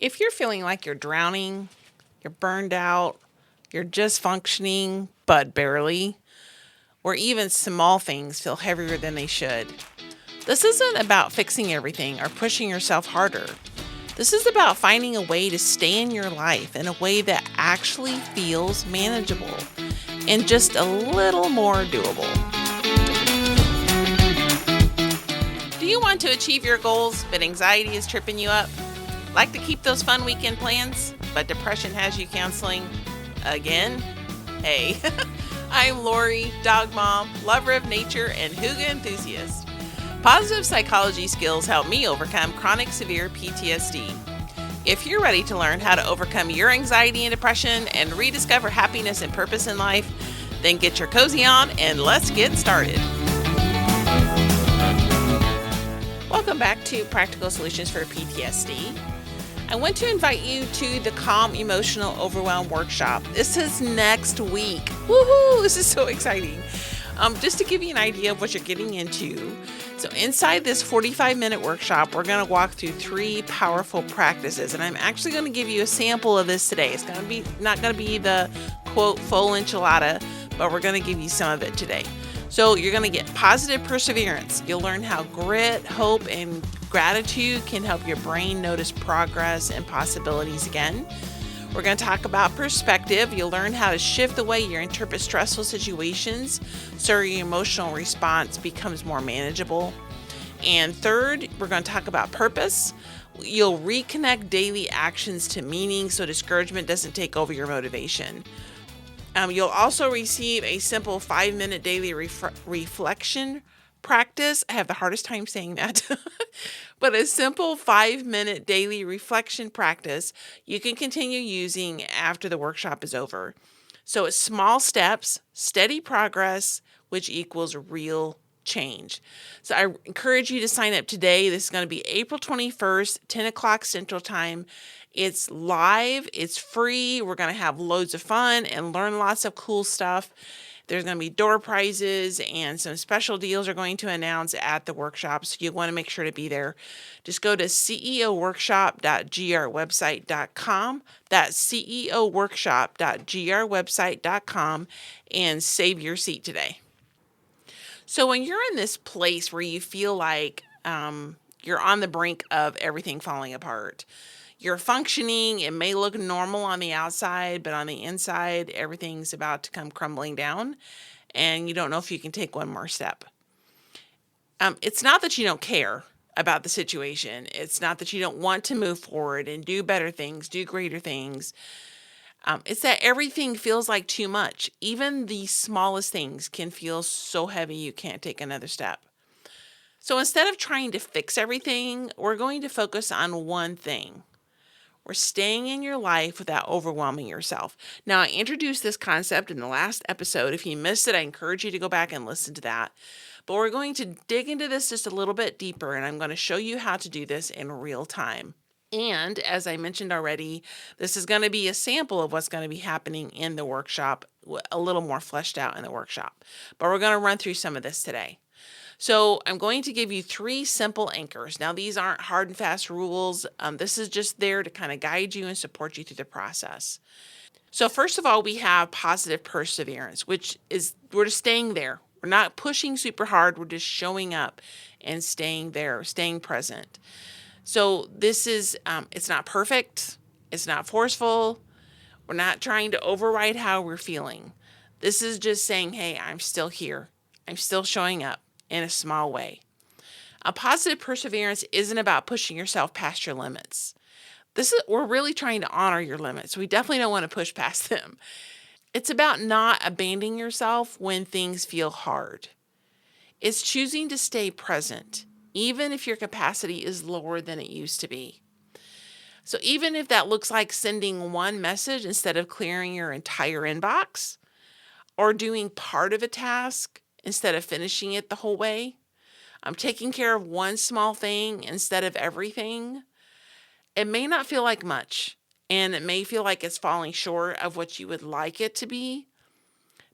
If you're feeling like you're drowning, you're burned out, you're just functioning, but barely, or even small things feel heavier than they should, this isn't about fixing everything or pushing yourself harder. This is about finding a way to stay in your life in a way that actually feels manageable and just a little more doable. Do you want to achieve your goals, but anxiety is tripping you up? Like to keep those fun weekend plans, but depression has you counseling again? Hey, I'm Lori, dog mom, lover of nature, and hygge enthusiast. Positive psychology skills help me overcome chronic severe PTSD. If you're ready to learn how to overcome your anxiety and depression and rediscover happiness and purpose in life, then get your cozy on and let's get started. Welcome back to Practical Solutions for PTSD. I want to invite you to the Calm Emotional Overwhelm Workshop. This is next week. Woohoo! This is so exciting. Just to give you an idea of what you're getting into. So inside this 45-minute workshop, we're going to walk through 3 powerful practices. And I'm actually going to give you a sample of this today. It's going to be not going to be the, quote, full enchilada, but we're going to give you some of it today. So you're going to get positive perseverance. You'll learn how grit, hope, and gratitude can help your brain notice progress and possibilities again. We're going to talk about perspective. You'll learn how to shift the way you interpret stressful situations so your emotional response becomes more manageable. And third, we're going to talk about purpose. You'll reconnect daily actions to meaning so discouragement doesn't take over your motivation. You'll also receive a simple 5-minute daily reflection practice. I have the hardest time saying that. But a simple 5-minute daily reflection practice you can continue using after the workshop is over. So it's small steps, steady progress, which equals real change. So I encourage you to sign up today. This is going to be April 21st, 10 o'clock Central Time. It's live, it's free. We're going to have loads of fun and learn lots of cool stuff. There's going to be door prizes and some special deals are going to announce at the workshop, so you want to make sure to be there. Just go to ceoworkshop.grwebsite.com. That's ceoworkshop.grwebsite.com and save your seat today. So when you're in this place where you feel like you're on the brink of everything falling apart, you're functioning, it may look normal on the outside, but on the inside, everything's about to come crumbling down, and you don't know if you can take one more step. It's not that you don't care about the situation. It's not that you don't want to move forward and do better things, do greater things. It's that everything feels like too much. Even the smallest things can feel so heavy you can't take another step. So instead of trying to fix everything, we're going to focus on one thing. We're staying in your life without overwhelming yourself. Now, I introduced this concept in the last episode. If you missed it, I encourage you to go back and listen to that. But we're going to dig into this just a little bit deeper, and I'm going to show you how to do this in real time. And as I mentioned already, this is going to be a sample of what's going to be happening in the workshop, a little more fleshed out in the workshop. But we're going to run through some of this today. So I'm going to give you 3 simple anchors. Now, these aren't hard and fast rules. This is just there to kind of guide you and support you through the process. So first of all, we have positive perseverance, which is we're just staying there. We're not pushing super hard. We're just showing up and staying there, staying present. So this is, it's not perfect. It's not forceful. We're not trying to override how we're feeling. This is just saying, hey, I'm still here. I'm still showing up in a small way. A positive perseverance isn't about pushing yourself past your limits. We're really trying to honor your limits. We definitely don't want to push past them. It's about not abandoning yourself when things feel hard. It's choosing to stay present, even if your capacity is lower than it used to be. So even if that looks like sending one message instead of clearing your entire inbox, or doing part of a task instead of finishing it the whole way, I'm taking care of one small thing instead of everything. It may not feel like much, and it may feel like it's falling short of what you would like it to be,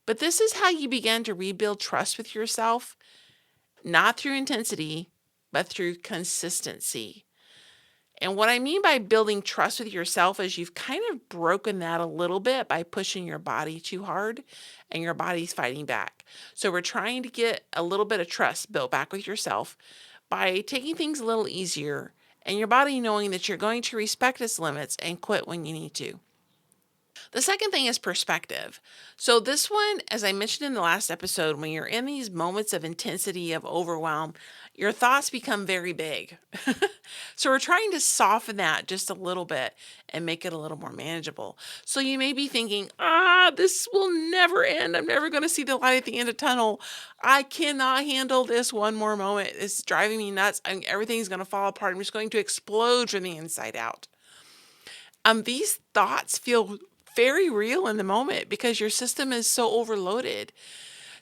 but this is how you begin to rebuild trust with yourself, not through intensity, but through consistency. And what I mean by building trust with yourself is you've kind of broken that a little bit by pushing your body too hard and your body's fighting back. So we're trying to get a little bit of trust built back with yourself by taking things a little easier and your body knowing that you're going to respect its limits and quit when you need to. The second thing is perspective. So, this one, as I mentioned in the last episode, when you're in these moments of intensity, of overwhelm, your thoughts become very big. So, we're trying to soften that just a little bit and make it a little more manageable. So, you may be thinking, this will never end. I'm never going to see the light at the end of the tunnel. I cannot handle this one more moment. It's driving me nuts. Everything's going to fall apart. I'm just going to explode from the inside out. These thoughts feel very real in the moment because your system is so overloaded.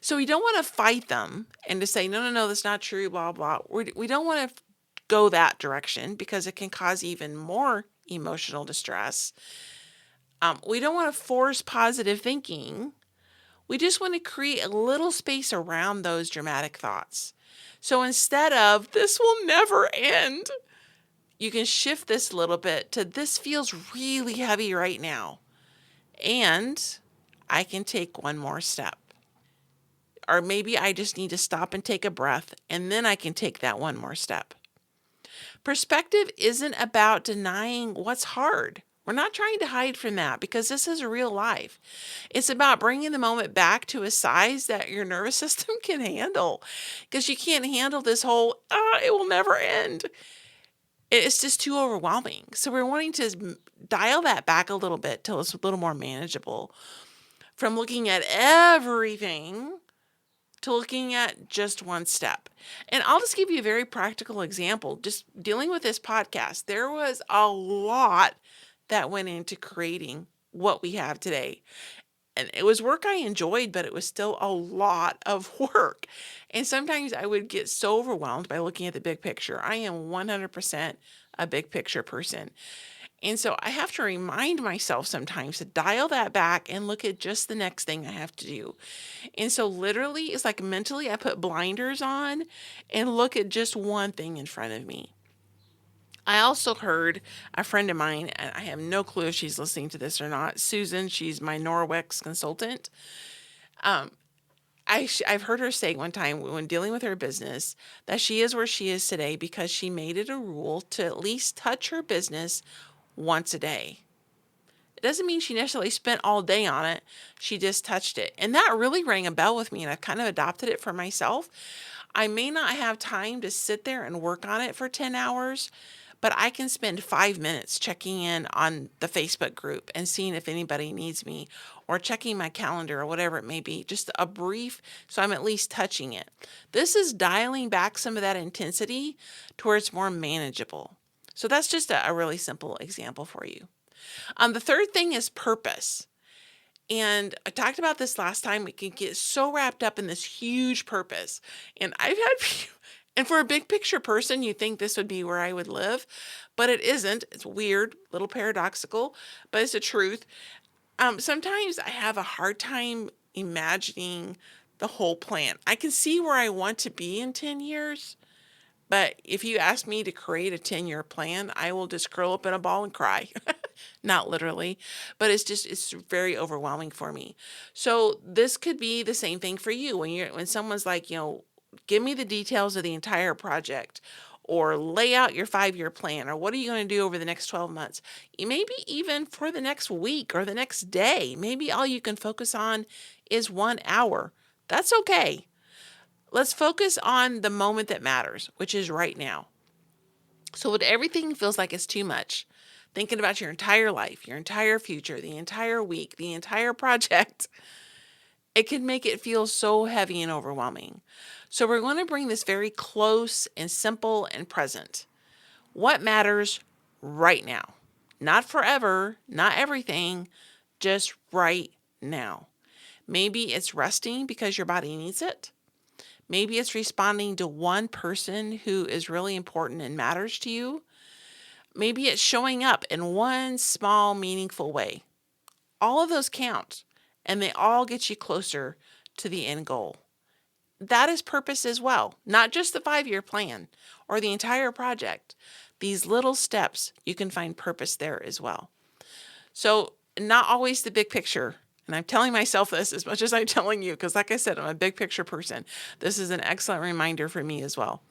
So we don't want to fight them and to say, no, no, no, that's not true, blah, blah. We don't want to go that direction because it can cause even more emotional distress. We don't want to force positive thinking. We just want to create a little space around those dramatic thoughts. So instead of, this will never end, you can shift this a little bit to, this feels really heavy right now. And I can take one more step. Or maybe I just need to stop and take a breath, and then I can take that one more step. Perspective isn't about denying what's hard. We're not trying to hide from that because this is real life. It's about bringing the moment back to a size that your nervous system can handle, because you can't handle this whole, it will never end. It's just too overwhelming. So we're wanting to dial that back a little bit till it's a little more manageable. From looking at everything to looking at just one step. And I'll just give you a very practical example. Just dealing with this podcast, there was a lot that went into creating what we have today. And it was work I enjoyed, but it was still a lot of work. And sometimes I would get so overwhelmed by looking at the big picture. I am 100% a big picture person. And so I have to remind myself sometimes to dial that back and look at just the next thing I have to do. And so literally, it's like mentally I put blinders on and look at just one thing in front of me. I also heard a friend of mine, and I have no clue if she's listening to this or not, Susan, she's my Norwex consultant. Um, I've heard her say one time when dealing with her business that she is where she is today because she made it a rule to at least touch her business once a day. It doesn't mean she necessarily spent all day on it. She just touched it. And that really rang a bell with me, and I've kind of adopted it for myself. I may not have time to sit there and work on it for 10 hours, but I can spend 5 minutes checking in on the Facebook group and seeing if anybody needs me, or checking my calendar or whatever it may be, just a brief, so I'm at least touching it. This is dialing back some of that intensity to where it's more manageable. So that's just a really simple example for you. The third thing is purpose. And I talked about this last time. We can get so wrapped up in this huge purpose. And and for a big picture person, you think this would be where I would live, but it isn't. It's weird, a little paradoxical, but it's the truth. Sometimes I have a hard time imagining the whole plan. I can see where I want to be in 10 years, but if you ask me to create a 10-year plan, I will just curl up in a ball and cry. Not literally, but it's very overwhelming for me. So this could be the same thing for you when someone's like, give me the details of the entire project, or lay out your 5-year plan, or what are you going to do over the next 12 months? Maybe even for the next week or the next day. Maybe all you can focus on is 1 hour. That's okay. Let's focus on the moment that matters, which is right now. So when everything feels like it's too much, thinking about your entire life, your entire future, the entire week, the entire project, it can make it feel so heavy and overwhelming. So we're going to bring this very close and simple and present. What matters right now? Not forever, not everything, just right now. Maybe it's resting because your body needs it. Maybe it's responding to one person who is really important and matters to you. Maybe it's showing up in one small, meaningful way. All of those count, and they all get you closer to the end goal. That is purpose as well, not just the 5-year plan or the entire project. these little steps, you can find purpose there as well. So not always the big picture. And I'm telling myself this as much as I'm telling you, because like I said, I'm a big picture person. This is an excellent reminder for me as well.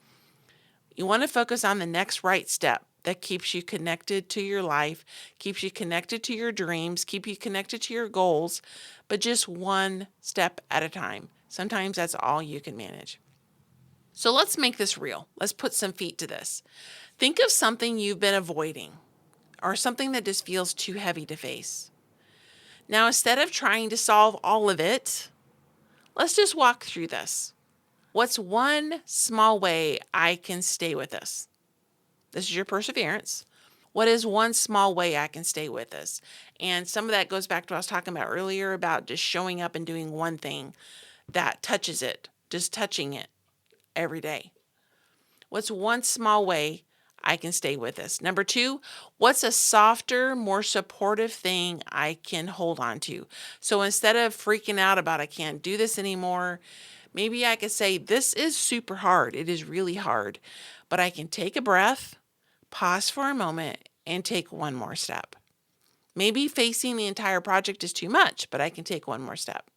You want to focus on the next right step that keeps you connected to your life, keeps you connected to your dreams, keep you connected to your goals, but just one step at a time. Sometimes that's all you can manage. So let's make this real. Let's put some feet to this. Think of something you've been avoiding or something that just feels too heavy to face. Now, instead of trying to solve all of it, let's just walk through this. What's one small way I can stay with this? This is your perseverance. What is one small way I can stay with this? And some of that goes back to what I was talking about earlier about just showing up and doing one thing that touches it, just touching it every day. What's one small way I can stay with this? Number 2, what's a softer, more supportive thing I can hold on to? So instead of freaking out about I can't do this anymore, maybe I could say this is super hard. It is really hard, but I can take a breath, pause for a moment, and take one more step. Maybe facing the entire project is too much, but I can take one more step.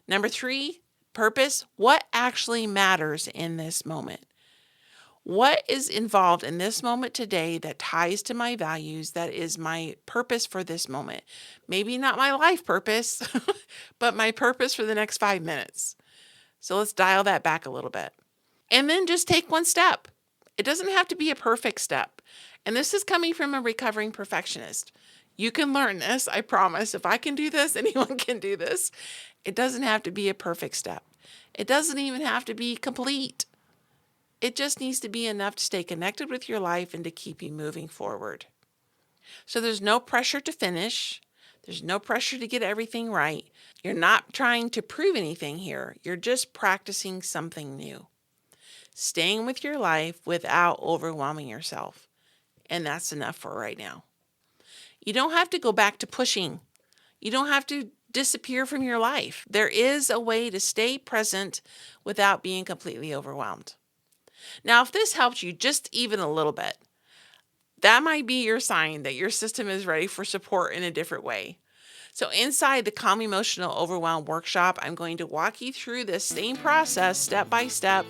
Number 3, purpose. What actually matters in this moment? What is involved in this moment today that ties to my values, that is my purpose for this moment? Maybe not my life purpose, but my purpose for the next 5 minutes. So let's dial that back a little bit. And then just take one step. It doesn't have to be a perfect step. And this is coming from a recovering perfectionist. You can learn this, I promise. If I can do this, anyone can do this. It doesn't have to be a perfect step. It doesn't even have to be complete. It just needs to be enough to stay connected with your life and to keep you moving forward. So there's no pressure to finish. There's no pressure to get everything right. You're not trying to prove anything here. You're just practicing something new. Staying with your life without overwhelming yourself. And that's enough for right now. You don't have to go back to pushing. You don't have to disappear from your life. There is a way to stay present without being completely overwhelmed. Now, if this helps you just even a little bit, that might be your sign that your system is ready for support in a different way. So inside the Calm Emotional Overwhelm workshop, I'm going to walk you through this same process step by step,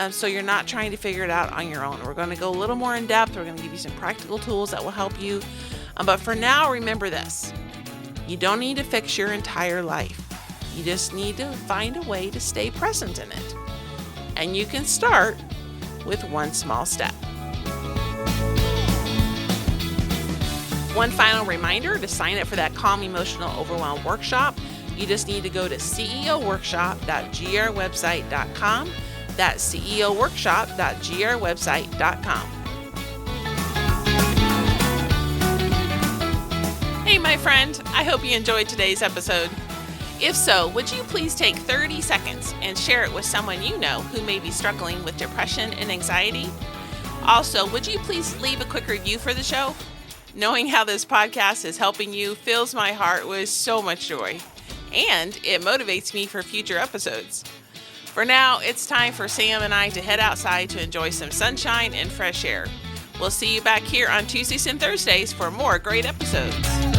so you're not trying to figure it out on your own. We're going to go a little more in depth. We're going to give you some practical tools that will help you. But for now, remember this. You don't need to fix your entire life. You just need to find a way to stay present in it. And you can start with one small step. One final reminder to sign up for that Calm Emotional Overwhelm workshop. You just need to go to ceoworkshop.grwebsite.com. That's ceoworkshop.grwebsite.com. Hey, my friend, I hope you enjoyed today's episode. If so, would you please take 30 seconds and share it with someone you know who may be struggling with depression and anxiety? Also, would you please leave a quick review for the show? Knowing how this podcast is helping you fills my heart with so much joy, and it motivates me for future episodes. For now, it's time for Sam and I to head outside to enjoy some sunshine and fresh air. We'll see you back here on Tuesdays and Thursdays for more great episodes.